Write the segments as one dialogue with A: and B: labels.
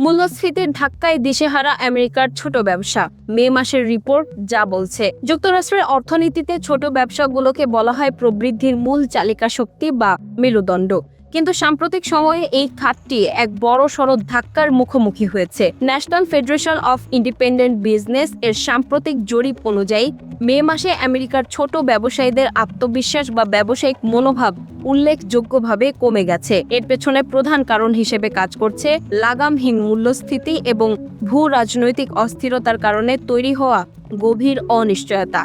A: মূল্যস্ফীতির ধাক্কায় দিশেহারা আমেরিকার ছোট ব্যবসা। মে মাসের রিপোর্ট যা বলছে, যুক্তরাষ্ট্রের অর্থনীতিতে ছোট ব্যবসাগুলোকে বলা হয় প্রবৃদ্ধির মূল চালিকা শক্তি বা মেরুদণ্ড। কিন্তু সাম্প্রতিক সময়ে এই খাতটি এক বড়সড় ধাক্কার মুখোমুখি হয়েছে। National federation of independent business এর সাম্প্রতিক জরিপ অনুযায়ী মে মাসে আমেরিকার ছোট ব্যবসায়ীদের আত্মবিশ্বাস বা ব্যবসায়িক মনোভাব উল্লেখযোগ্যভাবে কমে গেছে। এর পেছনে প্রধান কারণ হিসেবে কাজ করছে লাগামহীন মূল্যস্ফীতি এবং ভূ রাজনৈতিক অস্থিরতার কারণে তৈরি হওয়া গভীর অনিশ্চয়তা।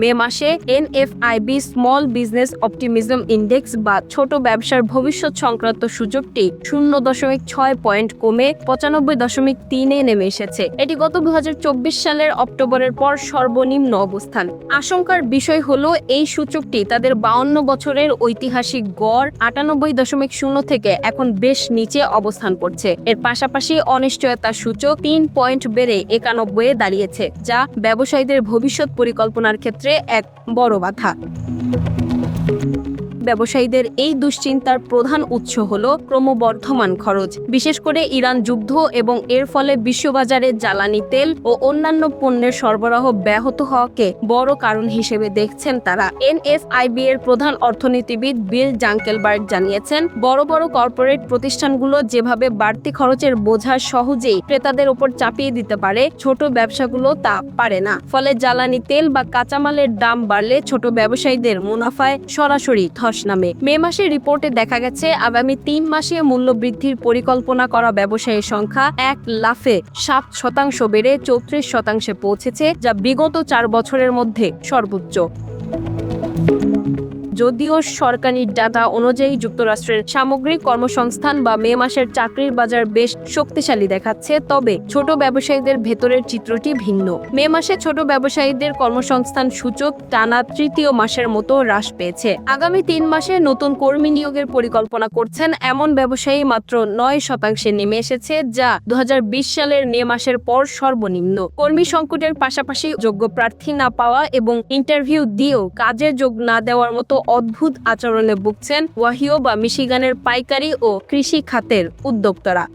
A: মে মাসে NFIB small business optimism index বা ছোট ব্যবসার ভবিষ্যৎ সংক্রান্ত সূচকটি 0.6 পয়েন্ট কমে 95.3-এ নেমে এসেছে। এটি গত 2024 সালের অক্টোবরের পর সর্বনিম্ন অবস্থান। আশঙ্কার বিষয় হলো এই সূচকটি তাদের 52 বছরের ঐতিহাসিক গড় 98.0 থেকে এখন বেশ নিচে অবস্থান করছে। এর পাশাপাশি অনিশ্চয়তা সূচক 3 পয়েন্ট বেড়ে 91-এ দাঁড়িয়েছে, যা ব্যবসায়ীদের ভবিষ্যৎ পরিকল্পনার ক্ষেত্রে এক বড় বাধা। ব্যবসায়ীদের এই দুশ্চিন্তার প্রধান উৎস হল ক্রমবর্ধমান খরচ, বিশেষ করে ইরান যুদ্ধ এবং এর ফলে বিশ্ববাজারে জ্বালানি তেল ও অন্যান্য পণ্যের সরবরাহ ব্যাহত হওয়াকে বড় কারণ হিসেবে দেখছেন তারা। NFIB এর প্রধান অর্থনীতিবিদ বিল জাঙ্কেলবার্গ জানিয়েছেন, বড় বড় কর্পোরেট প্রতিষ্ঠানগুলো যেভাবে বাড়তি খরচের বোঝা সহজেই ক্রেতাদের উপর চাপিয়ে দিতে পারে, ছোট ব্যবসাগুলো তা পারে না। ফলে জ্বালানি তেল বা কাঁচামালের দাম বাড়লে ছোট ব্যবসায়ীদের মুনাফায় সরাসরি নামে। মে মাসের রিপোর্টে দেখা গেছে আগামী 3 মাসে মূল্য বৃদ্ধির পরিকল্পনা করা ব্যবসায়ীর সংখ্যা 1 লাফে 7% বেড়ে 34% পৌঁছেছে, যা বিগত 4 বছরের মধ্যে সর্বোচ্চ। যদিও সরকারি ডাটা অনুযায়ী যুক্তরাষ্ট্রের সামগ্রিক কর্মসংস্থান বা মে মাসের চাকরির বাজার বেশ শক্তিশালী দেখাচ্ছে, তবে ছোট ব্যবসায়ীদের ভেতরের চিত্রটি ভিন্ন। মে মাসে ছোট ব্যবসায়ীদের কর্মসংস্থান সূচক টানা তৃতীয় মাসের মতো হ্রাস পেয়েছে। আগামী 3 মাসে নতুন কর্মী নিয়োগের পরিকল্পনা করছেন এমন ব্যবসায়ী মাত্র 9% নেমে এসেছে, যা 2020 সালের মে মাসের পর সর্বনিম্ন। কর্মী সংকটের পাশাপাশি যোগ্য প্রার্থী না পাওয়া এবং ইন্টারভিউ দিয়েও কাজে যোগ না দেওয়ার মতো অদ্ভুত আচরণে ভুগছেন ওহাইও বা মিশিগানের পাইকারি ও কৃষি খাতের উদ্যোক্তারা।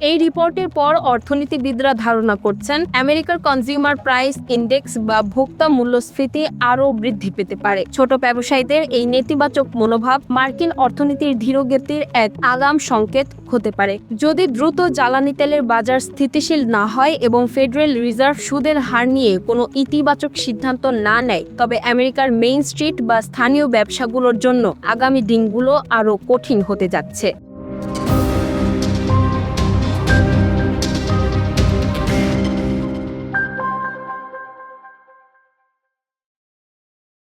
A: এই রিপোর্টের পর অর্থনীতিবিদরা ধারণা করছেন আমেরিকার কনজিউমার প্রাইস ইন্ডেক্স বা ভোক্তা মূল্যস্ফীতি আরও বৃদ্ধি পেতে পারে। ছোট ব্যবসায়ীদের এই নেতিবাচক মনোভাব মার্কিন অর্থনীতির ধীরগতির এক আগাম সংকেত হতে পারে। যদি দ্রুত জ্বালানি তেলের বাজার স্থিতিশীল না হয় এবং ফেডারেল রিজার্ভ সুদের হার নিয়ে কোনো ইতিবাচক সিদ্ধান্ত না নেয়, তবে আমেরিকার মেইন স্ট্রিট বা স্থানীয় ব্যবসাগুলোর জন্য আগামী দিনগুলো আরও কঠিন হতে যাচ্ছে।